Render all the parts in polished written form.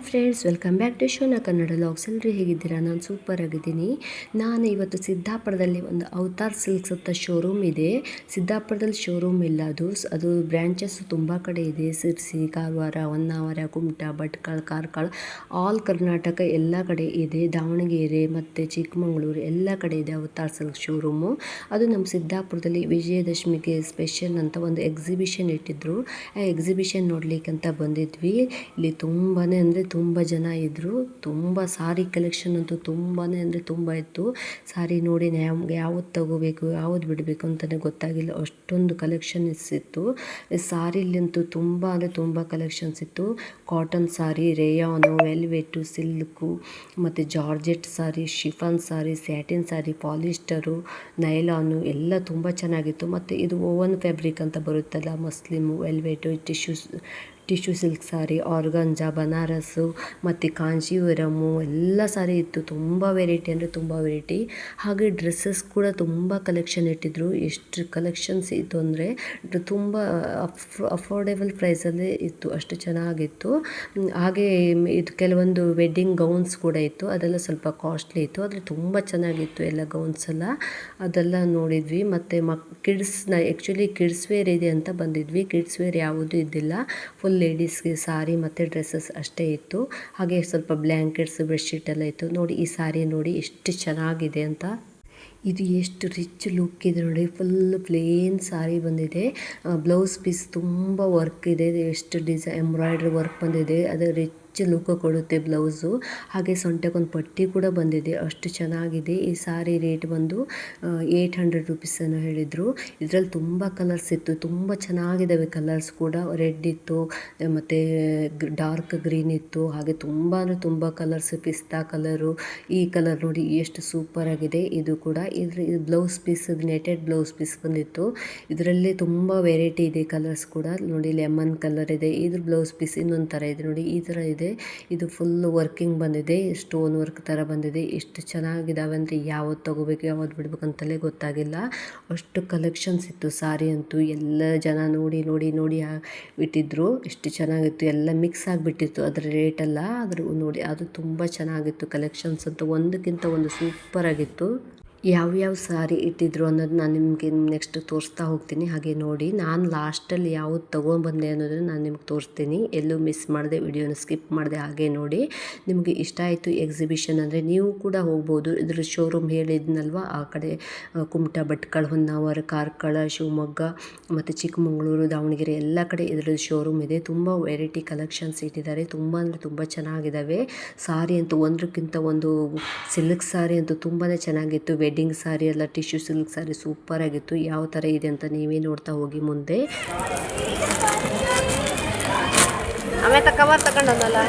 Friends, welcome back to Shona Kannada logs. ಎಲ್ಲರೂ ಹೇಗಿದ್ದೀರಾ? ನಾನು ಸೂಪರ್ ಆಗಿದ್ದೀನಿ. ನಾನು ಇವತ್ತು ಸಿದ್ದಾಪುರದಲ್ಲಿ ಒಂದು ಅವತಾರ್ ಸಿಲ್ಕ್ಸ್ ಅಂತ ಶೋರೂಮ್ ಇದೆ. ಸಿದ್ದಾಪುರದಲ್ಲಿ ಶೋರೂಮ್ ಇಲ್ಲ, ಅದು ಬ್ರ್ಯಾಂಚಸ್ ತುಂಬ ಕಡೆ ಇದೆ. ಸಿರ್ಸಿ, ಕಾರವಾರ, ಹೊನ್ನಾವರ, ಕುಮಟಾ, ಭಟ್ಕಳ, ಕಾರ್ಕಳ, ಆಲ್ ಕರ್ನಾಟಕ ಎಲ್ಲ ಕಡೆ ಇದೆ. ದಾವಣಗೆರೆ ಮತ್ತು ಚಿಕ್ಕಮಗಳೂರು ಎಲ್ಲ ಕಡೆ ಇದೆ ಅವತಾರ್ ಸಿಲ್ಕ್ ಶೋರೂಮು. ಅದು ನಮ್ಮ ಸಿದ್ದಾಪುರದಲ್ಲಿ ವಿಜಯದಶಮಿಗೆ ಸ್ಪೆಷಲ್ ಅಂತ ಒಂದು ಎಕ್ಸಿಬಿಷನ್ ಇಟ್ಟಿದ್ರು. ಆ ಎಕ್ಸಿಬಿಷನ್ ನೋಡ್ಲಿಕ್ಕೆ ಅಂತ ಬಂದಿದ್ವಿ. ಇಲ್ಲಿ ತುಂಬಾ ಅಂದರೆ ತುಂಬ ಜನ ಇದ್ದರು. ತುಂಬ ಸಾರಿ ಕಲೆಕ್ಷನ್ ಅಂತೂ ತುಂಬಾ ಅಂದರೆ ತುಂಬ ಇತ್ತು. ಸಾರಿ ನೋಡಿ ನಮ್ಗೆ ಯಾವ್ದು ತಗೋಬೇಕು ಯಾವ್ದು ಬಿಡಬೇಕು ಅಂತಲೇ ಗೊತ್ತಾಗಿಲ್ಲ, ಅಷ್ಟೊಂದು ಕಲೆಕ್ಷನ್ಸ್ ಇತ್ತು. ಸಾರಿಲಂತೂ ತುಂಬ ಅಂದರೆ ತುಂಬ ಕಲೆಕ್ಷನ್ಸ್ ಇತ್ತು. ಕಾಟನ್ ಸಾರಿ, ರೇಯಾನು, ವೆಲ್ವೆಟು, ಸಿಲ್ಕು ಮತ್ತು ಜಾರ್ಜೆಟ್ ಸಾರಿ, ಶಿಫಾನ್ ಸಾರಿ, ಸ್ಯಾಟಿನ್ ಸಾರಿ, ಪಾಲಿಸ್ಟರು, ನೈಲಾನು ಎಲ್ಲ ತುಂಬ ಚೆನ್ನಾಗಿತ್ತು. ಮತ್ತು ಇದು ಓವನ್ ಫ್ಯಾಬ್ರಿಕ್ ಅಂತ ಬರುತ್ತಲ್ಲ, ಮಸ್ಲಿಮು, ವೆಲ್ವೆಟು, ಟಿಶ್ಯೂ ಸಿಲ್ಕ್ ಸಾರಿ, ಆರ್ಗಂಜಾ, ಬನಾರಸ್ಸು ಮತ್ತು ಕಾಂಚೀವರಮು ಎಲ್ಲ ಸಾರಿ ಇತ್ತು. ತುಂಬ ವೆರೈಟಿ ಅಂದರೆ ತುಂಬ ವೆರೈಟಿ. ಹಾಗೆ ಡ್ರೆಸ್ಸಸ್ ಕೂಡ ತುಂಬ ಕಲೆಕ್ಷನ್ ಇಟ್ಟಿದ್ರು. ಎಷ್ಟು ಕಲೆಕ್ಷನ್ಸ್ ಇತ್ತು ಅಂದರೆ ತುಂಬ ಅಫೋರ್ಡೆಬಲ್ ಪ್ರೈಸಲ್ಲೇ ಇತ್ತು, ಅಷ್ಟು ಚೆನ್ನಾಗಿತ್ತು. ಹಾಗೆ ಇದು ಕೆಲವೊಂದು ವೆಡ್ಡಿಂಗ್ ಗೌನ್ಸ್ ಕೂಡ ಇತ್ತು. ಅದೆಲ್ಲ ಸ್ವಲ್ಪ ಕಾಸ್ಟ್ಲಿ ಇತ್ತು, ಆದರೆ ತುಂಬ ಚೆನ್ನಾಗಿತ್ತು ಎಲ್ಲ ಗೌನ್ಸ್ ಎಲ್ಲ. ಅದೆಲ್ಲ ನೋಡಿದ್ವಿ. ಮತ್ತು ಕಿಡ್ಸ್ನ ಆ್ಯಕ್ಚುಲಿ ಕಿಡ್ಸ್ ವೇರ್ ಇದೆ ಅಂತ ಬಂದಿದ್ವಿ. ಕಿಡ್ಸ್ ವೇರ್ ಯಾವುದೂ ಇದ್ದಿಲ್ಲ. ಫುಲ್ ಲೇಡೀಸ್ಗೆ ಸಾರಿ ಮತ್ತು ಡ್ರೆಸ್ಸಸ್ ಅಷ್ಟೇ ಇತ್ತು. ಹಾಗೆ ಸ್ವಲ್ಪ ಬ್ಲ್ಯಾಂಕೆಟ್ಸ್, ಬೆಡ್ಶೀಟ್ ಎಲ್ಲ ಇತ್ತು. ನೋಡಿ ಈ ಸಾರಿ ನೋಡಿ ಎಷ್ಟು ಚೆನ್ನಾಗಿದೆ ಅಂತ. ಇದು ಎಷ್ಟು ರಿಚ್ ಲುಕ್ ಇದೆ ನೋಡಿ. ಫುಲ್ ಪ್ಲೇನ್ ಸಾರಿ ಬಂದಿದೆ. ಬ್ಲೌಸ್ ಪೀಸ್ ತುಂಬ ವರ್ಕ್ ಇದೆ. ಎಷ್ಟು ಎಂಬ್ರಾಯ್ಡ್ರಿ ವರ್ಕ್ ಬಂದಿದೆ. ಅದು ರಿಚ್ ಲುಕ್ ಕೊಡುತ್ತೆ ಬ್ಲೌಸು. ಹಾಗೆ ಸೊಂಟಕ್ಕೊಂದು ಪಟ್ಟಿ ಕೂಡ ಬಂದಿದೆ. ಅಷ್ಟು ಚೆನ್ನಾಗಿದೆ. ಈ ಸಾರಿ ರೇಟ್ ಬಂದು 800 ರುಪೀಸ್ ಅನ್ನು ಹೇಳಿದರು. ಇದರಲ್ಲಿ ತುಂಬ ಕಲರ್ಸ್ ಇತ್ತು, ತುಂಬ ಚೆನ್ನಾಗಿದ್ದಾವೆ ಕಲರ್ಸ್ ಕೂಡ. ರೆಡ್ ಇತ್ತು ಮತ್ತು ಡಾರ್ಕ್ ಗ್ರೀನ್ ಇತ್ತು. ಹಾಗೆ ತುಂಬ ಅಂದರೆ ತುಂಬ ಕಲರ್ಸ್, ಪಿಸ್ತಾ ಕಲರು, ಈ ಕಲರ್ ನೋಡಿ ಎಷ್ಟು ಸೂಪರ್ ಆಗಿದೆ. ಇದು ಕೂಡ ಇದು blouse piece, netted blouse piece ಬಂದಿತ್ತು. ಇದರಲ್ಲೇ ತುಂಬ ವೆರೈಟಿ ಇದೆ ಕಲರ್ಸ್ ಕೂಡ. ನೋಡಿ ಲೆಮನ್ ಕಲರ್ ಇದೆ. ಇದ್ರ ಬ್ಲೌಸ್ ಪೀಸ್ ಇನ್ನೊಂದು ಥರ ಇದೆ ನೋಡಿ, ಈ ಥರ ಇದೆ. ಇದು ಫುಲ್ ವರ್ಕಿಂಗ್ ಬಂದಿದೆ, ಸ್ಟೋನ್ ವರ್ಕ್ ಥರ ಬಂದಿದೆ. ಎಷ್ಟು ಚೆನ್ನಾಗಿದ್ದಾವೆ ಅಂದರೆ ಯಾವ್ದು ತೊಗೋಬೇಕು ಯಾವ್ದು ಬಿಡ್ಬೇಕು ಅಂತಲೇ ಗೊತ್ತಾಗಿಲ್ಲ, ಅಷ್ಟು ಕಲೆಕ್ಷನ್ಸ್ ಇತ್ತು. ಸಾರಿ ಅಂತೂ ಎಲ್ಲ ಜನ ನೋಡಿ ನೋಡಿ ನೋಡಿ ಬಿಟ್ಟಿದ್ರು. ಎಷ್ಟು ಚೆನ್ನಾಗಿತ್ತು, ಎಲ್ಲ ಮಿಕ್ಸ್ ಆಗಿಬಿಟ್ಟಿತ್ತು ಅದರ ರೇಟೆಲ್ಲ. ಅದ್ರ ನೋಡಿ ಅದು ತುಂಬ ಚೆನ್ನಾಗಿತ್ತು. ಕಲೆಕ್ಷನ್ಸ್ ಅಂತೂ ಒಂದಕ್ಕಿಂತ ಒಂದು ಸೂಪರ್ ಆಗಿತ್ತು. ಯಾವ್ಯಾವ ಸಾರಿ ಇಟ್ಟಿದ್ರು ಅನ್ನೋದು ನಾನು ನಿಮಗೆ ನೆಕ್ಸ್ಟ್ ತೋರಿಸ್ತಾ ಹೋಗ್ತೀನಿ. ಹಾಗೆ ನೋಡಿ ನಾನು ಲಾಸ್ಟಲ್ಲಿ ಯಾವುದು ತೊಗೊಂಬಂದೆ ಅನ್ನೋದನ್ನು ನಾನು ನಿಮ್ಗೆ ತೋರಿಸ್ತೀನಿ. ಎಲ್ಲೂ ಮಿಸ್ ಮಾಡಿದೆ, ವಿಡಿಯೋನ ಸ್ಕಿಪ್ ಮಾಡಿದೆ. ಹಾಗೆ ನೋಡಿ, ನಿಮಗೆ ಇಷ್ಟ ಆಯಿತು ಎಕ್ಸಿಬಿಷನ್ ಅಂದರೆ ನೀವು ಕೂಡ ಹೋಗ್ಬೋದು. ಇದ್ರ ಶೋರೂಮ್ ಹೇಳಿದ್ನಲ್ವ, ಆ ಕಡೆ ಕುಮಟಾ, ಭಟ್ಕಳ, ಹೊನ್ನಾವರ, ಕಾರ್ಕಳ, ಶಿವಮೊಗ್ಗ ಮತ್ತು ಚಿಕ್ಕಮಗಳೂರು, ದಾವಣಗೆರೆ ಎಲ್ಲ ಕಡೆ ಇದ್ರ ಶೋರೂಮ್ ಇದೆ. ತುಂಬ ವೆರೈಟಿ ಕಲೆಕ್ಷನ್ಸ್ ಇಟ್ಟಿದ್ದಾರೆ. ತುಂಬ ಅಂದರೆ ತುಂಬ ಚೆನ್ನಾಗಿದ್ದಾವೆ. ಸಾರಿ ಅಂತೂ ಒಂದಕ್ಕಿಂತ ಒಂದು. ಸಿಲ್ಕ್ ಸಾರಿ ಅಂತೂ ತುಂಬಾ ಚೆನ್ನಾಗಿತ್ತು. ವೆಡ್ಡಿಂಗ್ ಸಾರಿ ಎಲ್ಲ, ಟಿಶ್ಯೂ ಸಿಲ್ಕ್ ಸಾರಿ ಸೂಪರ್ ಆಗಿತ್ತು. ಯಾವ ಥರ ಇದೆ ಅಂತ ನೀವೇ ನೋಡ್ತಾ ಹೋಗಿ ಮುಂದೆ. ಆಮೇಲೆ ಕವರ್ ತಗೊಂಡಲ್ಲ,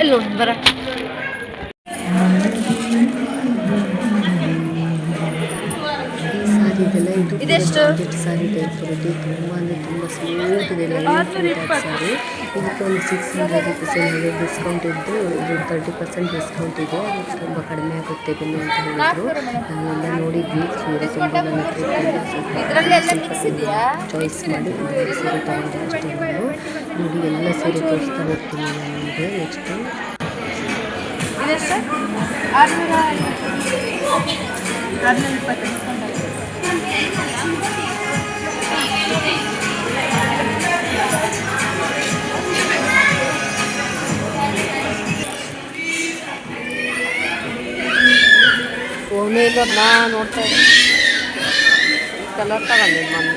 ಎಲ್ಲ ಬರ ಇದೆಷ್ಟು ಸಾರಿ ಟೈಪ್ ಬರುತ್ತೆ. ತುಂಬ ಅಂದರೆ ತುಂಬ ಸ್ಮೂತ್ ಇದೆ, ಲೈಟ್ ಸಾರಿ. ಇದಕ್ಕೆ ಒಂದು 600 ರುಪೀಸ್ ಡಿಸ್ಕೌಂಟ್ ಇದ್ದು, ಇದು 30% ಡಿಸ್ಕೌಂಟ್ ಇದೆ. ಅದು ತುಂಬ ಕಡಿಮೆ ಆಗುತ್ತೆ ಬನ್ನಿ ಅಂತ ಹೇಳಿದರು. ನಾವೆಲ್ಲ ನೋಡಿದ್ವಿ. ಸೀರೆ ತುಂಬ ನನ್ನ ಚಾಯ್ಸ್ ಮಾಡಿ ಒಂದು ಸೀರೆ ತಗೊಂಡೆ ಅಷ್ಟೇ. ನಾನು ನೋಡಿ ಎಲ್ಲ ಸೀರೆ ತೋರಿಸ್ತಾ ಹೋಗ್ತೀನಿ ನಾನು ನಿಮಗೆ. ನೆಕ್ಸ್ಟು ಫೋನೇ ಇಲ್ಲ, ನಾ ನೋಡ್ತಾ ಇದ್ದೀನಿ. ಕಲರ್ ತಗೊಂಡೆ ನಾನು.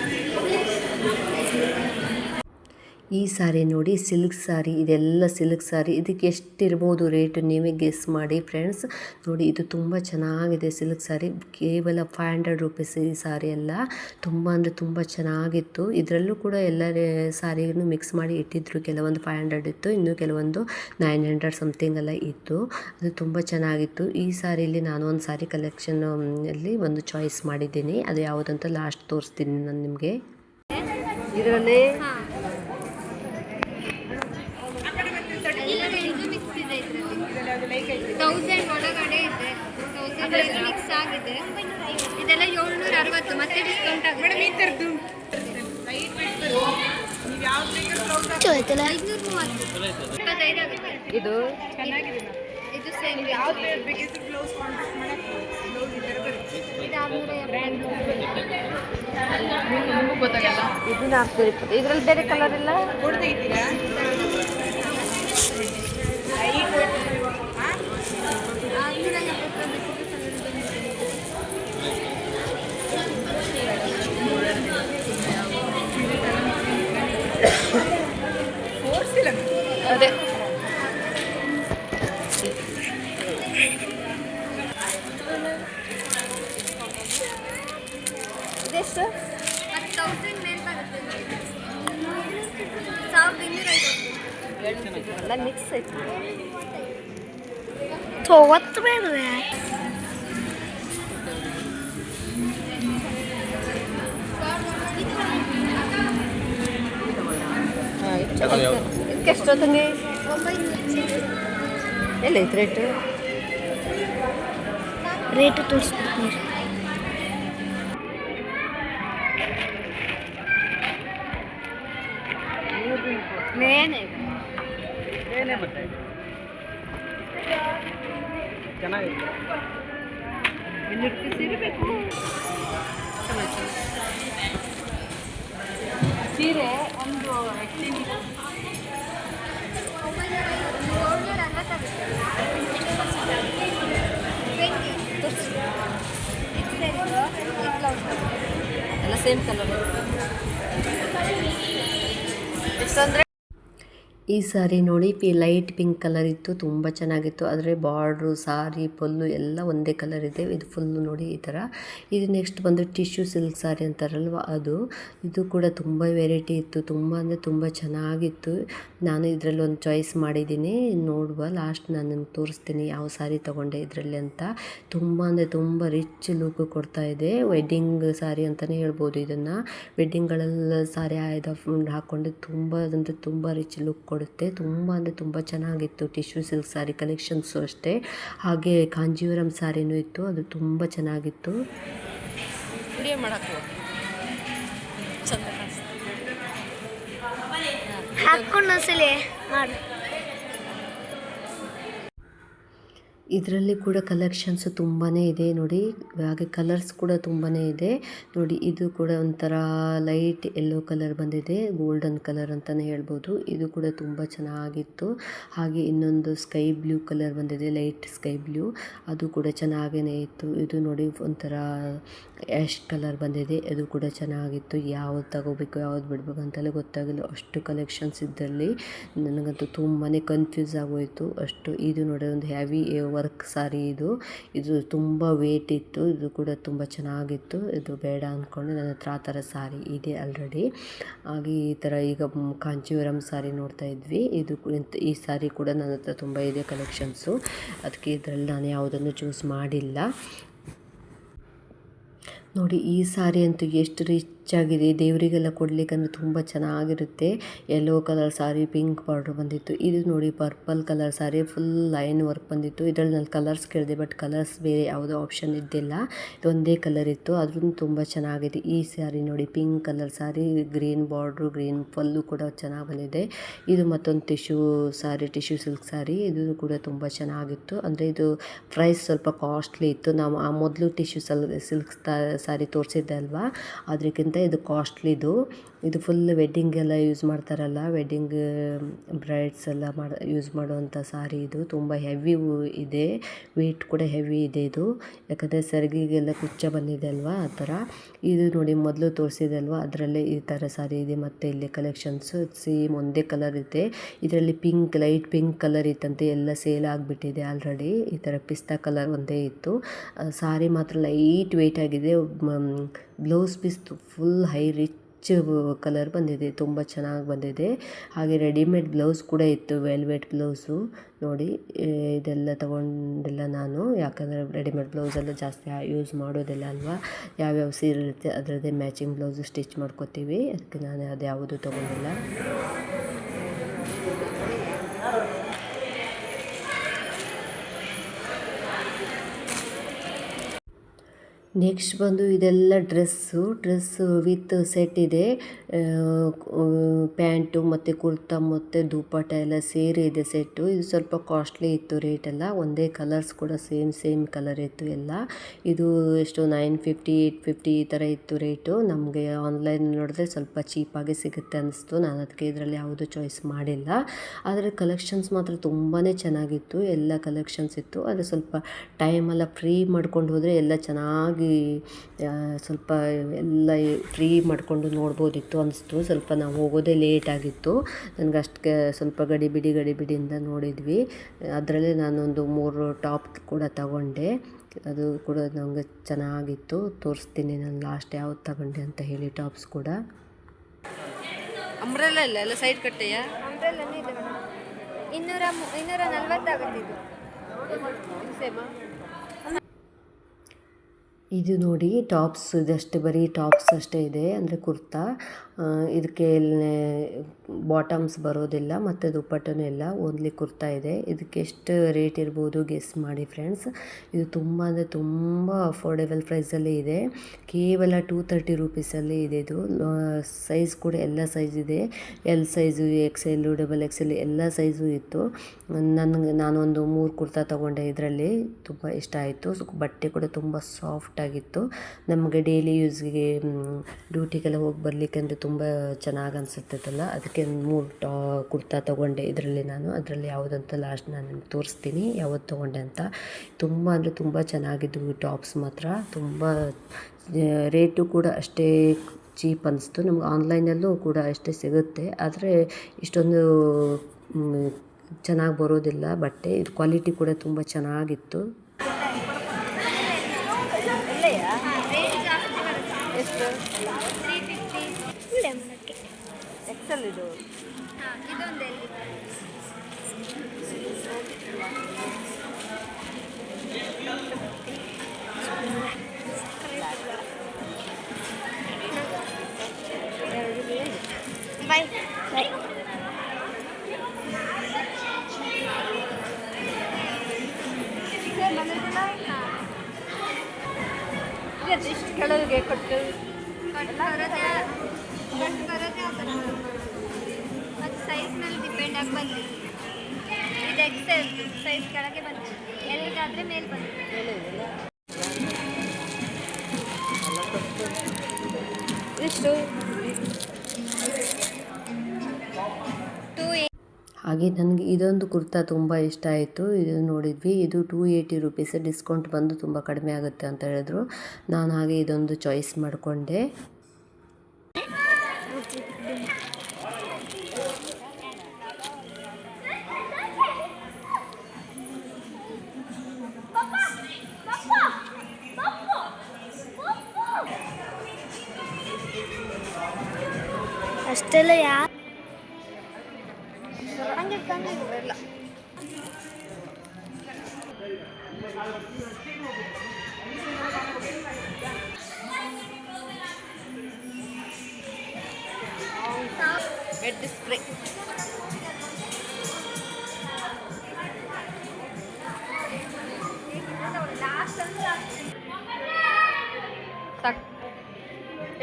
ಈ ಸಾರಿ ನೋಡಿ, ಸಿಲ್ಕ್ ಸಾರಿ. ಇದೆಲ್ಲ ಸಿಲ್ಕ್ ಸಾರಿ. ಇದಕ್ಕೆ ಎಷ್ಟಿರ್ಬೋದು ರೇಟ್ ನೀವೇ ಗೆಸ್ ಮಾಡಿ ಫ್ರೆಂಡ್ಸ್. ನೋಡಿ ಇದು ತುಂಬ ಚೆನ್ನಾಗಿದೆ ಸಿಲ್ಕ್ ಸಾರಿ. ಕೇವಲ 500 ರುಪೀಸ್ ಈ ಸಾರಿ ಎಲ್ಲ. ತುಂಬ ಅಂದರೆ ತುಂಬ ಚೆನ್ನಾಗಿತ್ತು. ಇದರಲ್ಲೂ ಕೂಡ ಎಲ್ಲ ಸಾರಿಯನ್ನು ಮಿಕ್ಸ್ ಮಾಡಿ ಇಟ್ಟಿದ್ರು. ಕೆಲವೊಂದು 500 ಇತ್ತು, ಇನ್ನು ಕೆಲವೊಂದು 900 ಸಮಥಿಂಗ್ ಎಲ್ಲ ಇತ್ತು. ಅದು ತುಂಬ ಚೆನ್ನಾಗಿತ್ತು. ಈ ಸಾರಿಯಲ್ಲಿ ನಾನು ಒಂದು ಸಾರಿ ಕಲೆಕ್ಷನ್ ಅಲ್ಲಿ ಒಂದು ಚಾಯ್ಸ್ ಮಾಡಿದ್ದೀನಿ. ಅದು ಯಾವುದಂತ ಲಾಸ್ಟ್ ತೋರಿಸ್ತೀನಿ ನಾನು ನಿಮಗೆ. ಇದರಲ್ಲಿ ಇದೆ. ಇದೆಲ್ಲ 760 ಮತ್ತೆ ಡಿಸ್ಕೌಂಟ್ ಆಗುತ್ತೆ. ಮೇಡಮ್ ಈ ಥರದ್ದು ಇದು ಇದು ಸೇಮ್ ಯಾವ್ದು ಬೇಕಿತ್ತು ಬ್ಲೌಸ್ ಕಾಂಟ್ರಾಕ್ಟ್ ಮಾಡಕ್ಕೆ ಬ್ಲೌಸ್ ಈ ಥರ ಬರುತ್ತೆ. ಇದು 670 ಗೊತ್ತಾಗಲ್ಲ. ಇದು 420. ಇದರಲ್ಲಿ ಬೇರೆ ಕಲರ್ ಇಲ್ಲ ಕೊಡ್ತಾ ಇದ್ದೀರಾ? ಅದೇ ಇದೆಷ್ಟು? 10,000 ಮೇಲೆ ಬರುತ್ತೆ. 1250 ಎಲ್ಲ ಮಿಕ್ಸ್ ಐತಿ. ಒತ್ತು ಬೇಡವೆ ಇದಕ್ಕೆ ಎಷ್ಟೊತ್ತಂಗೆ ಎಲ್ಲ ಐತೆ ರೇಟು? ರೇಟ್ ತೋರಿಸ್ಬಿಡ್ತೀನಿ. ಮೇನೆ ಚೆನ್ನಾಗಿದೆ. ಇರಬೇಕು ಸೀರೆ ಒಂದು ಎಲ್ಲ ಸೇಮ್ ಕಲರ್ ಎಷ್ಟಂದರೆ ಈ ಸಾರಿ ನೋಡಿ ಲೈಟ್ ಪಿಂಕ್ ಕಲರ್ ಇತ್ತು, ತುಂಬ ಚೆನ್ನಾಗಿತ್ತು. ಆದರೆ ಬಾರ್ಡ್ರು ಸಾರಿ ಪಲ್ಲು ಎಲ್ಲ ಒಂದೇ ಕಲರ್ ಇದೆ. ಇದು ಫುಲ್ಲು ನೋಡಿ ಈ ಥರ. ಇದು ನೆಕ್ಸ್ಟ್ ಬಂದು ಟಿಶ್ಯೂ ಸಿಲ್ಕ್ ಸಾರಿ ಅಂತಾರಲ್ವ ಅದು. ಇದು ಕೂಡ ತುಂಬ ವೆರೈಟಿ ಇತ್ತು, ತುಂಬ ಅಂದರೆ ತುಂಬ ಚೆನ್ನಾಗಿತ್ತು. ನಾನು ಇದರಲ್ಲಿ ಒಂದು ಚಾಯ್ಸ್ ಮಾಡಿದ್ದೀನಿ, ನೋಡುವ ಲಾಸ್ಟ್ ನಾನು ನಿಮ್ಗೆ ತೋರಿಸ್ತೀನಿ ಯಾವ ಸಾರಿ ತೊಗೊಂಡೆ ಇದರಲ್ಲಿ ಅಂತ. ತುಂಬ ಅಂದರೆ ತುಂಬ ರಿಚ್ ಲುಕ್ ಕೊಡ್ತಾ ಇದೆ. ವೆಡ್ಡಿಂಗ್ ಸಾರಿ ಅಂತಲೇ ಹೇಳ್ಬೋದು ಇದನ್ನು. ವೆಡ್ಡಿಂಗ್ಗಳೆಲ್ಲ ಸಾರಿ ಹಾಕ್ಕೊಂಡು ತುಂಬ ಅಂದರೆ ತುಂಬ ರಿಚ್ ಲುಕ್ ಕೊಡುತ್ತೆ. ತುಂಬ ಅಂದರೆ ತುಂಬ ಚೆನ್ನಾಗಿತ್ತು. ಟಿಶ್ಯೂ ಸಿಲ್ಕ್ ಸಾರಿ ಕಲೆಕ್ಷನ್ಸು ಅಷ್ಟೇ. ಹಾಗೆ ಕಾಂಜೀವರಂ ಸಾರಿನೂ ಇತ್ತು, ಅದು ತುಂಬ ಚೆನ್ನಾಗಿತ್ತು. ವಿಡಿಯೋ ಮಾಡೋಕ್ಕೆ ಹಾಕ್ಕೊಂಡು ಸಲ ಮಾಡಿ. ಇದರಲ್ಲಿ ಕೂಡ ಕಲೆಕ್ಷನ್ಸು ತುಂಬಾ ಇದೆ ನೋಡಿ. ಹಾಗೆ ಕಲರ್ಸ್ ಕೂಡ ತುಂಬಾ ಇದೆ ನೋಡಿ. ಇದು ಕೂಡ ಒಂಥರ ಲೈಟ್ ಯೆಲ್ಲೋ ಕಲರ್ ಬಂದಿದೆ, ಗೋಲ್ಡನ್ ಕಲರ್ ಅಂತಲೇ ಹೇಳ್ಬೋದು. ಇದು ಕೂಡ ತುಂಬ ಚೆನ್ನಾಗಿತ್ತು. ಹಾಗೆ ಇನ್ನೊಂದು ಸ್ಕೈ ಬ್ಲೂ ಕಲರ್ ಬಂದಿದೆ, ಲೈಟ್ ಸ್ಕೈ ಬ್ಲೂ, ಅದು ಕೂಡ ಚೆನ್ನಾಗೇ ಇತ್ತು. ಇದು ನೋಡಿ ಒಂಥರ ಆ್ಯಶ್ ಕಲರ್ ಬಂದಿದೆ, ಅದು ಕೂಡ ಚೆನ್ನಾಗಿತ್ತು. ಯಾವ್ದು ತಗೋಬೇಕು ಯಾವ್ದು ಬಿಡಬೇಕು ಅಂತಲೇ ಗೊತ್ತಾಗಿಲ್ಲ, ಅಷ್ಟು ಕಲೆಕ್ಷನ್ಸ್ ಇದ್ದಲ್ಲಿ ನನಗಂತೂ ತುಂಬಾ ಕನ್ಫ್ಯೂಸ್ ಆಗೋಯಿತು ಅಷ್ಟು. ಇದು ನೋಡಿ ಒಂದು ಹ್ಯಾವಿ ವರ್ಕ್ ಸಾರಿ, ಇದು ತುಂಬ ವೇಟ್ ಇತ್ತು. ಇದು ಕೂಡ ತುಂಬ ಚೆನ್ನಾಗಿತ್ತು. ಇದು ಬೇಡ ಅಂದ್ಕೊಂಡು ನನ್ನ ಹತ್ರ ಆ ಥರ ಸಾರಿ ಇದೆ ಆಲ್ರೆಡಿ. ಹಾಗೆ ಈ ಥರ ಈಗ ಕಾಂಚೀವರಂ ಸಾರಿ ನೋಡ್ತಾ ಇದ್ವಿ. ಈ ಸಾರಿ ಕೂಡ ನನ್ನ ಹತ್ರ ತುಂಬ ಇದೆ ಕಲೆಕ್ಷನ್ಸು. ಅದಕ್ಕೆ ಇದರಲ್ಲಿ ನಾನು ಯಾವುದನ್ನು ಚೂಸ್ ಮಾಡಿಲ್ಲ ನೋಡಿ. ಈ ಸಾರಿ ಅಂತೂ ಎಷ್ಟು ರಿಚ್ ಆಗಿದೆ, ದೇವರಿಗೆಲ್ಲ ಕೊಡಲಿಕ್ಕಂದ್ರೆ ತುಂಬ ಚೆನ್ನಾಗಿರುತ್ತೆ. ಯೆಲ್ಲೋ ಕಲರ್ ಸಾರಿ, ಪಿಂಕ್ ಬಾರ್ಡ್ರ್ ಬಂದಿತ್ತು. ಇದು ನೋಡಿ ಪರ್ಪಲ್ ಕಲರ್ ಸಾರಿ, ಫುಲ್ ಲೈನ್ ವರ್ಕ್ ಬಂದಿತ್ತು. ಇದರಲ್ಲಿ ನಾನು ಕಲರ್ಸ್ ಕೇಳಿದೆ, ಬಟ್ ಕಲರ್ಸ್ ಬೇರೆ ಯಾವುದೋ ಆಪ್ಷನ್ ಇದ್ದಿಲ್ಲ, ಇದೊಂದೇ ಕಲರ್ ಇತ್ತು. ಆದ್ರೂ ತುಂಬ ಚೆನ್ನಾಗಿದೆ. ಈ ಸ್ಯಾರಿ ನೋಡಿ ಪಿಂಕ್ ಕಲರ್ ಸಾರಿ, ಗ್ರೀನ್ ಬಾರ್ಡ್ರು, ಗ್ರೀನ್ ಪಲ್ಲು ಕೂಡ ಚೆನ್ನಾಗಿ ಬಂದಿದೆ. ಇದು ಮತ್ತೊಂದು ಟಿಶ್ಯೂ ಸಾರಿ, ಟಿಶ್ಯೂ ಸಿಲ್ಕ್ ಸಾರಿ, ಇದು ಕೂಡ ತುಂಬ ಚೆನ್ನಾಗಿತ್ತು. ಅಂದರೆ ಇದು ಪ್ರೈಸ್ ಸ್ವಲ್ಪ ಕಾಸ್ಟ್ಲಿ ಇತ್ತು. ನಾವು ಆ ಮೊದಲು ಟಿಶ್ಯೂ ಸಿಲ್ಕ್ ಸಾರಿ ತೋರಿಸಿದ್ದೆ ಅಲ್ವಾ, ಅದಕ್ಕಿಂತ ಇದು ಕಾಸ್ಟ್ಲಿದು. ಇದು ಫುಲ್ ವೆಡ್ಡಿಂಗೆಲ್ಲ ಯೂಸ್ ಮಾಡ್ತಾರಲ್ಲ, ವೆಡ್ಡಿಂಗ್ ಬ್ರೈಡ್ಸ್ ಎಲ್ಲ ಯೂಸ್ ಮಾಡುವಂಥ ಸಾರಿ. ಇದು ತುಂಬ ಹೆವಿ ಇದೆ, ವೆಯ್ಟ್ ಕೂಡ ಹೆವಿ ಇದೆ ಇದು, ಯಾಕಂದರೆ ಸೆರಗಿಗೆಲ್ಲ ಕುಚ್ಚ ಬಂದಿದೆ ಅಲ್ವಾ ಆ ಥರ. ಇದು ನೋಡಿ ಮೊದಲು ತೋರಿಸಿದೆ ಅಲ್ವಾ, ಅದರಲ್ಲೇ ಈ ಥರ ಸಾರಿ ಇದೆ. ಮತ್ತು ಇಲ್ಲಿ ಕಲೆಕ್ಷನ್ಸು ಸೇಮ್ ಒಂದೇ ಕಲರ್ ಇದೆ. ಇದರಲ್ಲಿ ಪಿಂಕ್, ಲೈಟ್ ಪಿಂಕ್ ಕಲರ್ ಇತ್ತಂತೆ, ಎಲ್ಲ ಸೇಲ್ ಆಗಿಬಿಟ್ಟಿದೆ ಆಲ್ರೆಡಿ. ಈ ಥರ ಪಿಸ್ತಾ ಕಲರ್ ಒಂದೇ ಇತ್ತು. ಸಾರಿ ಮಾತ್ರ ಲೈಟ್ ವೆಯ್ಟ್ ಆಗಿದೆ. Blouse piece full high rich colour ಬಂದಿದೆ, ತುಂಬ ಚೆನ್ನಾಗಿ ಬಂದಿದೆ. ಹಾಗೆ ರೆಡಿಮೇಡ್ ಬ್ಲೌಸ್ ಕೂಡ ಇತ್ತು, ವೆಲ್ವೆಟ್ ಬ್ಲೌಸು ನೋಡಿ. ಇದೆಲ್ಲ ತೊಗೊಂಡಿಲ್ಲ ನಾನು, ಯಾಕಂದರೆ ರೆಡಿಮೇಡ್ ಬ್ಲೌಸೆಲ್ಲ ಜಾಸ್ತಿ ಯೂಸ್ ಮಾಡೋದಿಲ್ಲ ಅಲ್ವಾ. ಯಾವ್ಯಾವ ಸೀರೆ ಇರುತ್ತೆ ಅದರದ್ದೇ ಮ್ಯಾಚಿಂಗ್ ಬ್ಲೌಸು ಸ್ಟಿಚ್ ಮಾಡ್ಕೋತೀವಿ, ಅದಕ್ಕೆ ನಾನು ಅದು ಯಾವುದೂ ತೊಗೊಂಡಿಲ್ಲ. ನೆಕ್ಸ್ಟ್ ಬಂದು ಇದೆಲ್ಲ ಡ್ರೆಸ್ಸು ವಿತ್ ಸೆಟ್ ಇದೆ. ಪ್ಯಾಂಟು ಮತ್ತು ಕುರ್ತಾ ಮತ್ತು ದುಪ್ಪಟ್ಟ ಎಲ್ಲ ಸೇರಿ ಇದೆ ಸೆಟ್ಟು. ಇದು ಸ್ವಲ್ಪ ಕಾಸ್ಟ್ಲಿ ಇತ್ತು ರೇಟೆಲ್ಲ. ಒಂದೇ ಕಲರ್ಸ್ ಕೂಡ ಸೇಮ್ ಕಲರ್ ಇತ್ತು ಎಲ್ಲ. ಇದು ಎಷ್ಟು 950 850 ಈ ಥರ ಇತ್ತು ರೇಟು. ನಮಗೆ ಆನ್ಲೈನ್ ನೋಡಿದ್ರೆ ಸ್ವಲ್ಪ ಚೀಪಾಗಿ ಸಿಗುತ್ತೆ ಅನ್ನಿಸ್ತು. ನಾನು ಅದಕ್ಕೆ ಇದರಲ್ಲಿ ಯಾವುದೂ ಚಾಯ್ಸ್ ಮಾಡಿಲ್ಲ. ಆದರೆ ಕಲೆಕ್ಷನ್ಸ್ ಮಾತ್ರ ತುಂಬಾ ಚೆನ್ನಾಗಿತ್ತು. ಎಲ್ಲ ಕಲೆಕ್ಷನ್ಸ್ ಇತ್ತು. ಆದರೆ ಸ್ವಲ್ಪ ಟೈಮೆಲ್ಲ ಫ್ರೀ ಮಾಡ್ಕೊಂಡು ಹೋದರೆ ಎಲ್ಲ ಚೆನ್ನಾಗಿ ಸ್ವಲ್ಪ ಎಲ್ಲ ಫ್ರೀ ಮಾಡಿಕೊಂಡು ನೋಡ್ಬೋದಿತ್ತು ಅನಿಸ್ತು. ಸ್ವಲ್ಪ ನಾವು ಹೋಗೋದೇ ಲೇಟ್ ಆಗಿತ್ತು. ನನಗೆ ಅಷ್ಟಕ್ಕೆ ಸ್ವಲ್ಪ ಗಡಿಬಿಡಿಯಿಂದ ನೋಡಿದ್ವಿ. ಅದರಲ್ಲೇ ನಾನೊಂದು 3 ಟಾಪ್ ಕೂಡ ತಗೊಂಡೆ. ಅದು ಕೂಡ ನನಗೆ ಚೆನ್ನಾಗಿತ್ತು. ತೋರಿಸ್ತೀನಿ ನಾನು ಲಾಸ್ಟ್ ಯಾವ್ದು ತಗೊಂಡೆ ಅಂತ ಹೇಳಿ ಟಾಪ್ಸ್ ಕೂಡ. ಅಂಬ್ರೆಲ್ಲ ಇಲ್ಲ ಎಲ್ಲ ಸೈಡ್ ಕಟ್ಟೆಯಾ? ಅಂಬ್ರೆಲ್ಲನೇ ಇದೆ ಮೇಡಮ್. 240 ಆಗುತ್ತೆ ಇದು. ಸೇಮಾ? ಇದು ನೋಡಿ ಟಾಪ್ಸ್ ಇದಷ್ಟೇ, ಬರೀ ಟಾಪ್ಸ್ ಅಷ್ಟೇ ಇದೆ. ಅಂದರೆ ಕುರ್ತಾ. ಇದಕ್ಕೆ ಬಾಟಮ್ಸ್ ಬರೋದಿಲ್ಲ ಮತ್ತು ದುಪ್ಪಟ್ಟನೂ ಇಲ್ಲ, ಓನ್ಲಿ ಕುರ್ತಾ ಇದೆ. ಇದಕ್ಕೆ ಎಷ್ಟು ರೇಟ್ ಇರ್ಬೋದು ಗೆಸ್ ಮಾಡಿ ಫ್ರೆಂಡ್ಸ್. ಇದು ತುಂಬ ಅಂದರೆ ತುಂಬ ಅಫೋರ್ಡೆಬಲ್ ಪ್ರೈಸಲ್ಲಿ ಇದೆ. ಕೇವಲ 230 ರೂಪೀಸಲ್ಲಿ ಇದೆ ಇದು. ಸೈಜ್ ಕೂಡ ಎಲ್ಲ ಸೈಜ್ ಇದೆ. ಎಲ್ ಸೈಜು, XL, XXL ಎಲ್ಲ ಸೈಜು ಇತ್ತು. ನಾನೊಂದು 3 ಕುರ್ತಾ ತೊಗೊಂಡೆ. ಇದರಲ್ಲಿ ತುಂಬ ಇಷ್ಟ ಆಯಿತು. ಬಟ್ಟೆ ಕೂಡ ತುಂಬ ಸಾಫ್ಟ್ ಆಗಿತ್ತು. ನಮಗೆ ಡೈಲಿ ಯೂಸ್ಗೆ ಡ್ಯೂಟಿಗೆಲ್ಲ ಹೋಗಿ ಬರಲಿಕ್ಕೆ ಅಂದರೆ ತುಂಬ ಚೆನ್ನಾಗಿ ಅನಿಸುತ್ತಲ್ಲ, ಅದಕ್ಕೆ 3 ಕುರ್ತಾ ತೊಗೊಂಡೆ ಇದರಲ್ಲಿ ನಾನು. ಅದರಲ್ಲಿ ಯಾವುದಂತ ಲಾಸ್ಟ್ ನಾನು ನಿಮ್ಗೆ ತೋರಿಸ್ತೀನಿ ಯಾವತ್ತು ತೊಗೊಂಡೆ ಅಂತ. ತುಂಬ ಅಂದರೆ ತುಂಬ ಚೆನ್ನಾಗಿದ್ದವು ಟಾಪ್ಸ್ ಮಾತ್ರ. ತುಂಬ ರೇಟು ಕೂಡ ಅಷ್ಟೇ ಚೀಪ್ ಅನಿಸ್ತು. ನಮ್ಗೆ ಆನ್ಲೈನಲ್ಲೂ ಕೂಡ ಅಷ್ಟೇ ಸಿಗುತ್ತೆ, ಆದರೆ ಇಷ್ಟೊಂದು ಚೆನ್ನಾಗಿ ಬರೋದಿಲ್ಲ ಬಟ್ಟೆ. ಇದು ಕ್ವಾಲಿಟಿ ಕೂಡ ತುಂಬ ಚೆನ್ನಾಗಿತ್ತು. ಎಷ್ಟು? 350. ಎಕ್ಸೆಲ್ ಇದು. ಇದೊಂದು ಬಾಯ್ ಬಾಯ್. ಇಷ್ಟು ಕೆಳಗೆ ಕೊಟ್ಟು ಬರೋದೇ ಆ ಥರ. ಮತ್ತು ಸೈಜ್ ಮೇಲೆ ಡಿಪೆಂಡ್ ಆಗಿ ಬಂದಿದೆ. ಇದು ಎಕ್ಸೆಲ್ ಸೈಜ್ ಕೆಳಗೆ ಬಂದಿದೆ, ಎಲ್ಲಿಗಾದರೆ ಮೇಲೆ ಬಂದಿದೆ. ಎಷ್ಟು? ಹಾಗೆ ನನಗೆ ಇದೊಂದು ಕುರ್ತಾ ತುಂಬ ಇಷ್ಟ ಆಯಿತು. ಇದು ನೋಡಿದ್ವಿ, ಇದು 280 ರೂಪೀಸ್. ಡಿಸ್ಕೌಂಟ್ ಬಂದು ತುಂಬ ಕಡಿಮೆ ಆಗುತ್ತೆ ಅಂತ ಹೇಳಿದ್ರು. ನಾನು ಹಾಗೆ ಇದೊಂದು ಚಾಯ್ಸ್ ಮಾಡಿಕೊಂಡೆ. ಅಷ್ಟೆಲ್ಲ ಹಂಗೆ ಇಲ್ಲ. Bed spray. ಸಾಕು.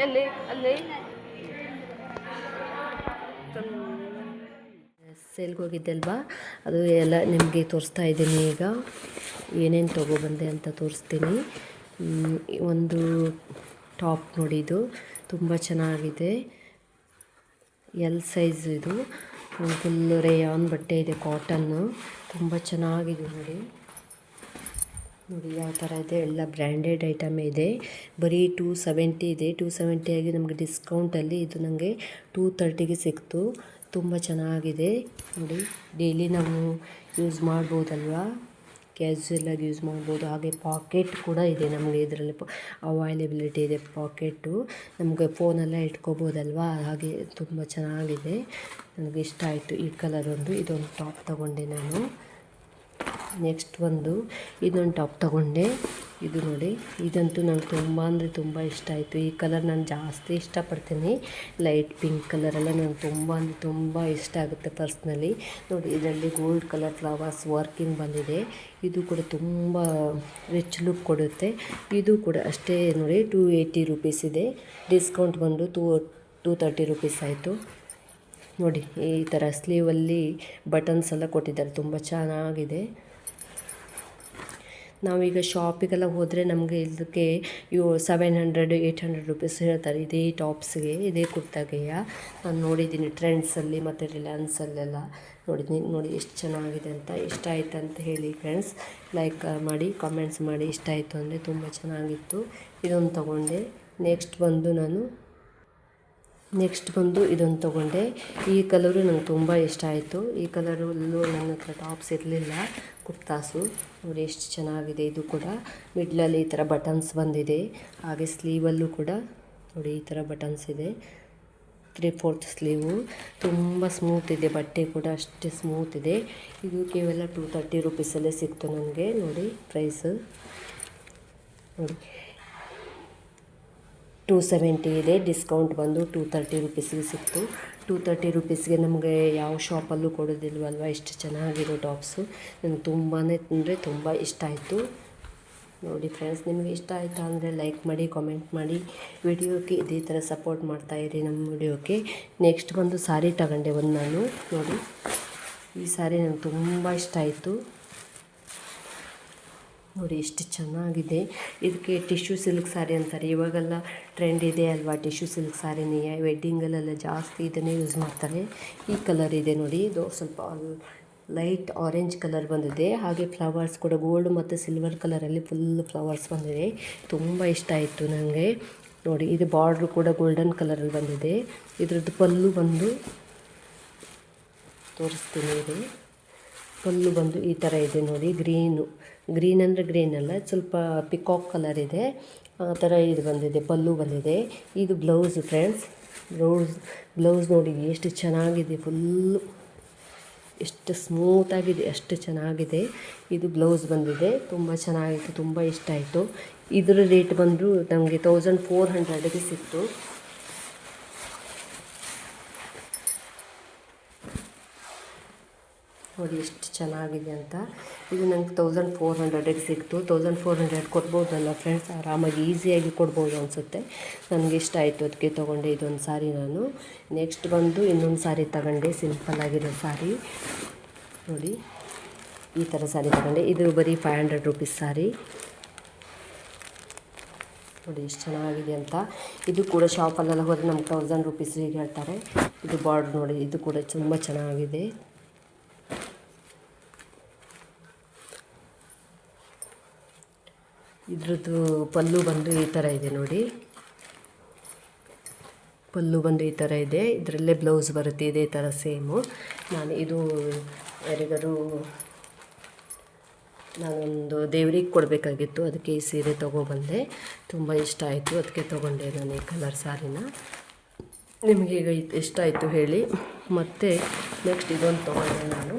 ಎಲ್ಲಿ? ಅಲ್ಲಿ ಸೇಲ್ಗೆ ಹೋಗಿದ್ದಲ್ವಾ, ಅದು ಎಲ್ಲ ನಿಮಗೆ ತೋರಿಸ್ತಾ ಇದ್ದೀನಿ. ಈಗ ಏನೇನು ತೊಗೊಬಂದೆ ಅಂತ ತೋರಿಸ್ತೀನಿ. ಒಂದು ಟಾಪ್ ನೋಡಿ, ಇದು ತುಂಬ ಚೆನ್ನಾಗಿದೆ. ಎಲ್ ಸೈಜ್ ಇದು. ಫುಲ್ ರೇಯಾನ್ ಬಟ್ಟೆ ಇದೆ, ಕಾಟನ್ನು. ತುಂಬ ಚೆನ್ನಾಗಿದೆ ನೋಡಿ. ನೋಡಿ ಯಾವ ಥರ ಇದೆ, ಎಲ್ಲ ಬ್ರ್ಯಾಂಡೆಡ್ ಐಟಮೇ ಇದೆ. ಬರೀ 270 ಇದೆ. 270 ಆಗಿ ನಮಗೆ ಡಿಸ್ಕೌಂಟಲ್ಲಿ ಇದು ನನಗೆ 230ಗೆ ಸಿಕ್ತು. ತುಂಬ ಚೆನ್ನಾಗಿದೆ ನೋಡಿ. ಡೈಲಿ ನಾವು ಯೂಸ್ ಮಾಡ್ಬೋದಲ್ವಾ, ಕ್ಯಾಶುಯಲಾಗಿ ಯೂಸ್ ಮಾಡ್ಬೋದು. ಹಾಗೆ ಪಾಕೆಟ್ ಕೂಡ ಇದೆ ನಮಗೆ ಇದರಲ್ಲಿ. ಅವೈಲೇಬಿಲಿಟಿ ಇದೆ ಪಾಕೆಟು. ನಮಗೆ ಫೋನೆಲ್ಲ ಇಟ್ಕೋಬೋದಲ್ವಾ, ಹಾಗೆ ತುಂಬ ಚೆನ್ನಾಗಿದೆ. ನನಗೆ ಇಷ್ಟ ಆಯಿತು ಈ ಕಲರ್. ಇದೊಂದು ಟಾಪ್ ತಗೊಂಡೆ ನಾನು. ನೆಕ್ಸ್ಟ್ ಒಂದು ಇದೊಂದು ಟಾಪ್ ತೊಗೊಂಡೆ. ಇದು ನೋಡಿ, ಇದಂತೂ ನಂಗೆ ತುಂಬ ಅಂದರೆ ತುಂಬ ಇಷ್ಟ ಆಯಿತು. ಈ ಕಲರ್ ನಾನು ಜಾಸ್ತಿ ಇಷ್ಟಪಡ್ತೀನಿ. ಲೈಟ್ ಪಿಂಕ್ ಕಲರೆಲ್ಲ ನನಗೆ ತುಂಬ ಅಂದರೆ ತುಂಬ ಇಷ್ಟ ಆಗುತ್ತೆ ಪರ್ಸ್ನಲಿ. ನೋಡಿ, ಇದರಲ್ಲಿ ಗೋಲ್ಡ್ ಕಲರ್ ಫ್ಲವರ್ಸ್ ವರ್ಕಿಂಗ್ ಬಂದಿದೆ. ಇದು ಕೂಡ ತುಂಬ ರಿಚ್ ಲುಕ್ ಕೊಡುತ್ತೆ. ಇದು ಕೂಡ ಅಷ್ಟೇ ನೋಡಿ, 280 ರುಪೀಸ್ ಇದೆ. ಡಿಸ್ಕೌಂಟ್ ಬಂದು 230 ರುಪೀಸ್ ಆಯಿತು. ನೋಡಿ, ಈ ಥರ ಸ್ಲೀವಲ್ಲಿ ಬಟನ್ಸ್ ಎಲ್ಲ ಕೊಟ್ಟಿದ್ದಾರೆ, ತುಂಬ ಚೆನ್ನಾಗಿದೆ. ನಾವೀಗ ಶಾಪಿಗೆಲ್ಲ ಹೋದರೆ ನಮಗೆ ಇದಕ್ಕೆ 700 800 ರುಪೀಸ್ ಹೇಳ್ತಾರೆ ಇದೇ ಟಾಪ್ಸ್ಗೆ, ಇದೇ ಕುರ್ತಾಗೆಯ. ನಾನು ನೋಡಿದ್ದೀನಿ ಟ್ರೆಂಡ್ಸಲ್ಲಿ ಮತ್ತು ರಿಲಯನ್ಸಲ್ಲೆಲ್ಲ ನೋಡಿದ್ದೀನಿ. ನೋಡಿ ಎಷ್ಟು ಚೆನ್ನಾಗಿದೆ ಅಂತ. ಇಷ್ಟ ಆಯ್ತು ಅಂತ ಹೇಳಿ ಫ್ರೆಂಡ್ಸ್, ಲೈಕ್ ಮಾಡಿ, ಕಾಮೆಂಟ್ಸ್ ಮಾಡಿ. ಇಷ್ಟ ಆಯಿತು ಅಂದರೆ ತುಂಬ ಚೆನ್ನಾಗಿತ್ತು. ಇದೊಂದು ತೊಗೊಂಡೆ. ನೆಕ್ಸ್ಟ್ ಬಂದು ಇದೊಂದು ತೊಗೊಂಡೆ. ಈ ಕಲರು ನಂಗೆ ತುಂಬ ಇಷ್ಟ ಆಯಿತು. ಈ ಕಲರಲ್ಲೂ ನನ್ನ ಹತ್ರ ಟಾಪ್ಸ್ ಇರಲಿಲ್ಲ, ಕುರ್ತಾಸು. ನೋಡಿ ಎಷ್ಟು ಚೆನ್ನಾಗಿದೆ. ಇದು ಕೂಡ ಮಿಡ್ಲಲ್ಲಿ ಈ ಥರ ಬಟನ್ಸ್ ಬಂದಿದೆ. ಹಾಗೆ ಸ್ಲೀವಲ್ಲೂ ಕೂಡ ನೋಡಿ ಈ ಥರ ಬಟನ್ಸ್ ಇದೆ. 3/4 ಸ್ಲೀವು. ತುಂಬ ಸ್ಮೂತ್ ಇದೆ, ಬಟ್ಟೆ ಕೂಡ ಅಷ್ಟೇ ಸ್ಮೂತ್ ಇದೆ. ಇದು ಕೇವಲ 230 ರುಪೀಸಲ್ಲೇ ಸಿಕ್ತು ನನಗೆ. ನೋಡಿ ಪ್ರೈಸ್ ನೋಡಿ, 270 ಇದೆ. ಡಿಸ್ಕೌಂಟ್ ಬಂದು 230 ರುಪೀಸಿಗೆ ಸಿಕ್ತು. 230 ರುಪೀಸ್ಗೆ ನಮಗೆ ಯಾವ ಶಾಪಲ್ಲೂ ಕೊಡೋದಿಲ್ವಲ್ವ ಇಷ್ಟು ಚೆನ್ನಾಗಿರೋ ಟಾಪ್ಸು. ನನಗೆ ತುಂಬಾ ಅಂದರೆ ತುಂಬ ಇಷ್ಟ ಆಯಿತು. ನೋಡಿ ಫ್ರೆಂಡ್ಸ್, ನಿಮಗೆ ಇಷ್ಟ ಆಯಿತಾ ಅಂದರೆ ಲೈಕ್ ಮಾಡಿ, ಕಾಮೆಂಟ್ ಮಾಡಿ. ವಿಡಿಯೋಕ್ಕೆ ಇದೇ ಥರ ಸಪೋರ್ಟ್ ಮಾಡ್ತಾಯಿರಿ ನಮ್ಮ ವಿಡಿಯೋಕ್ಕೆ. ನೆಕ್ಸ್ಟ್ ಬಂದು ಸಾರಿ ತಗೊಂಡೆ ಒಂದು ನಾನು. ನೋಡಿ, ಈ ಸಾರಿ ನನಗೆ ತುಂಬ ಇಷ್ಟ ಆಯಿತು. ನೋಡಿ ಎಷ್ಟು ಚೆನ್ನಾಗಿದೆ. ಇದಕ್ಕೆ ಟಿಶ್ಯೂ ಸಿಲ್ಕ್ ಸ್ಯಾರಿ ಅಂತಾರೆ. ಇವಾಗೆಲ್ಲ ಟ್ರೆಂಡ್ ಇದೆ ಅಲ್ವಾ ಟಿಶ್ಯೂ ಸಿಲ್ಕ್ ಸ್ಯಾರಿನೇ. ವೆಡ್ಡಿಂಗಲ್ಲೆಲ್ಲ ಜಾಸ್ತಿ ಇದನ್ನೇ ಯೂಸ್ ಮಾಡ್ತಾರೆ. ಈ ಕಲರ್ ಇದೆ ನೋಡಿ, ಇದು ಸ್ವಲ್ಪ ಲೈಟ್ ಆರೆಂಜ್ ಕಲರ್ ಬಂದಿದೆ. ಹಾಗೆ ಫ್ಲವರ್ಸ್ ಕೂಡ ಗೋಲ್ಡ್ ಮತ್ತು ಸಿಲ್ವರ್ ಕಲರಲ್ಲಿ ಫುಲ್ ಫ್ಲವರ್ಸ್ ಬಂದಿದೆ. ತುಂಬ ಇಷ್ಟ ಆಯಿತು ನನಗೆ. ನೋಡಿ, ಇದು ಬಾರ್ಡ್ರು ಕೂಡ ಗೋಲ್ಡನ್ ಕಲರಲ್ಲಿ ಬಂದಿದೆ. ಇದ್ರದ್ದು ಪಲ್ಲು ಬಂದು ತೋರಿಸ್ತೀನಿ. ಇದು ಪಲ್ಲು ಬಂದು ಈ ಥರ ಇದೆ ನೋಡಿ, ಗ್ರೀನ್ ಅಂದರೆ ಗ್ರೀನ್ ಅಲ್ಲ, ಸ್ವಲ್ಪ ಪಿಕಾಕ್ ಕಲರ್ ಇದೆ, ಆ ಥರ ಇದು ಬಂದಿದೆ, ಪಲ್ಲು ಬಂದಿದೆ. ಇದು ಬ್ಲೌಸ್ ಫ್ರೆಂಡ್ಸ್. ಬ್ಲೌಸ್ ನೋಡಿ ಎಷ್ಟು ಚೆನ್ನಾಗಿದೆ, ಫುಲ್ಲು ಎಷ್ಟು ಸ್ಮೂತಾಗಿದೆ, ಅಷ್ಟು ಚೆನ್ನಾಗಿದೆ. ಇದು ಬ್ಲೌಸ್ ಬಂದಿದೆ. ತುಂಬ ಚೆನ್ನಾಗಿತ್ತು, ತುಂಬ ಇಷ್ಟ ಆಯಿತು. ಇದರ ರೇಟ್ ಬಂದು ನಮಗೆ 1400ಗೆ ಸಿಕ್ತು. ನೋಡಿ ಎಷ್ಟು ಚೆನ್ನಾಗಿದೆ ಅಂತ. ಇದು ನಂಗೆ 1400ಗೆ ಸಿಕ್ತು. 1400 ಕೊಡ್ಬೋದಲ್ಲ ಫ್ರೆಂಡ್ಸ್, ಆರಾಮಾಗಿ ಈಸಿಯಾಗಿ ಕೊಡ್ಬೋದು ಅನಿಸುತ್ತೆ. ನನಗೆ ಇಷ್ಟ ಆಯಿತು, ಅದಕ್ಕೆ ತೊಗೊಂಡೆ ಇದೊಂದು ಸಾರಿ ನಾನು. ನೆಕ್ಸ್ಟ್ ಬಂದು ಇನ್ನೊಂದು ಸಾರಿ ತಗೊಂಡೆ, ಸಿಂಪಲ್ಲಾಗಿರೋ ಸಾರಿ. ನೋಡಿ ಈ ಥರ ಸಾರಿ ತಗೊಂಡೆ. ಇದು ಬರೀ 500 ರುಪೀಸ್ ಸಾರಿ. ನೋಡಿ ಎಷ್ಟು ಚೆನ್ನಾಗಿದೆ ಅಂತ. ಇದು ಕೂಡ ಶಾಪಲ್ಲೆಲ್ಲ ಹೋದರೆ ನಮ್ಗೆ 1000 ರುಪೀಸಿಗೆ ಹೇಳ್ತಾರೆ. ಇದು ಬಾರ್ಡ್ರ್ ನೋಡಿ, ಇದು ಕೂಡ ತುಂಬ ಚೆನ್ನಾಗಿದೆ. ಇದ್ರದ್ದು ಪಲ್ಲು ಬಂದು ಈ ಥರ ಇದೆ ನೋಡಿ, ಪಲ್ಲು ಬಂದು ಈ ಥರ ಇದೆ. ಇದರಲ್ಲೇ ಬ್ಲೌಸ್ ಬರುತ್ತೆ ಇದೇ ಥರ ಸೇಮು. ಇದು ಯಾರಿಗಾರು ನಾನೊಂದು ದೇವ್ರಿಗೆ ಕೊಡಬೇಕಾಗಿತ್ತು, ಅದಕ್ಕೆ ಈ ಸೀರೆ ತೊಗೊಬಂದೆ. ತುಂಬ ಇಷ್ಟ ಆಯಿತು, ಅದಕ್ಕೆ ತೊಗೊಂಡೆ ನಾನು ಈ ಕಲರ್ ಸಾರಿನ. ನಿಮಗೆ ಈಗ ಇಷ್ಟ ಆಯಿತು ಹೇಳಿ. ಮತ್ತು ನೆಕ್ಸ್ಟ್ ಇದೊಂದು ತೊಗೊಂಡೆ ನಾನು.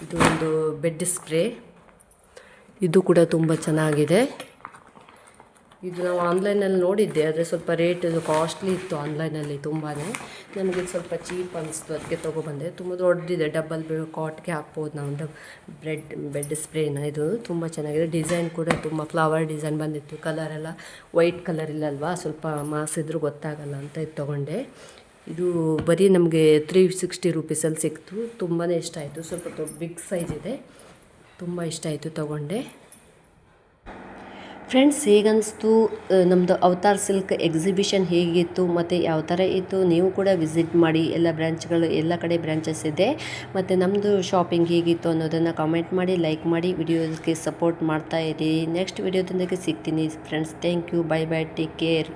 ಇದು ಒಂದು ಬೆಡ್ ಸ್ಪ್ರೇ. ಇದು ಕೂಡ ತುಂಬ ಚೆನ್ನಾಗಿದೆ. ಇದು ನಾವು ಆನ್ಲೈನಲ್ಲಿ ನೋಡಿದ್ದೆ, ಆದರೆ ಸ್ವಲ್ಪ ರೇಟ್ ಕಾಸ್ಟ್ಲಿ ಇತ್ತು ಆನ್ಲೈನಲ್ಲಿ ತುಂಬಾ. ನನಗೆ ಸ್ವಲ್ಪ ಚೀಪ್ ಅನಿಸ್ತು, ಅದಕ್ಕೆ ತೊಗೊಬಂದೆ. ತುಂಬ ದೊಡ್ಡದಿದೆ, ಡಬಲ್ ಕಾಟ್ಗೆ ಹಾಕ್ಬೋದು ನಾವು ಬೆಡ್ ಸ್ಪ್ರೇನ. ಇದು ತುಂಬ ಚೆನ್ನಾಗಿದೆ. ಡಿಸೈನ್ ಕೂಡ ತುಂಬ ಫ್ಲವರ್ ಡಿಸೈನ್ ಬಂದಿತ್ತು. ಕಲರೆಲ್ಲ ವೈಟ್ ಕಲರ್ ಇಲ್ಲಲ್ವಾ, ಸ್ವಲ್ಪ ಮಾಸಿದ್ರು ಗೊತ್ತಾಗಲ್ಲ ಅಂತ ಇದು ತೊಗೊಂಡೆ. ಇದು ಬರೀ ನಮಗೆ 360 ರುಪೀಸಲ್ಲಿ ಸಿಕ್ತು. ತುಂಬಾ ಇಷ್ಟ ಆಯಿತು. ಸ್ವಲ್ಪ ಬಿಗ್ ಸೈಜ್ ಇದೆ, ತುಂಬ ಇಷ್ಟ ಆಯಿತು, ತೊಗೊಂಡೆ. ಫ್ರೆಂಡ್ಸ್, ಹೇಗನ್ನಿಸ್ತು ನಮ್ಮದು ಅವತಾರ್ ಸಿಲ್ಕ್ ಎಕ್ಸಿಬಿಷನ್ ಹೇಗಿತ್ತು ಮತ್ತು ಯಾವ ಥರ ಇತ್ತು, ನೀವು ಕೂಡ ವಿಸಿಟ್ ಮಾಡಿ. ಎಲ್ಲ ಕಡೆ ಬ್ರಾಂಚಸ್ ಇದೆ. ಮತ್ತು ನಮ್ಮದು ಶಾಪಿಂಗ್ ಹೇಗಿತ್ತು ಅನ್ನೋದನ್ನು ಕಾಮೆಂಟ್ ಮಾಡಿ, ಲೈಕ್ ಮಾಡಿ, ವಿಡಿಯೋಸ್ಗೆ ಸಪೋರ್ಟ್ ಮಾಡ್ತಾಯಿರಿ. ನೆಕ್ಸ್ಟ್ ವಿಡಿಯೋದೊಂದಿಗೆ ಸಿಗ್ತೀನಿ friends. Thank you, bye bye, take care.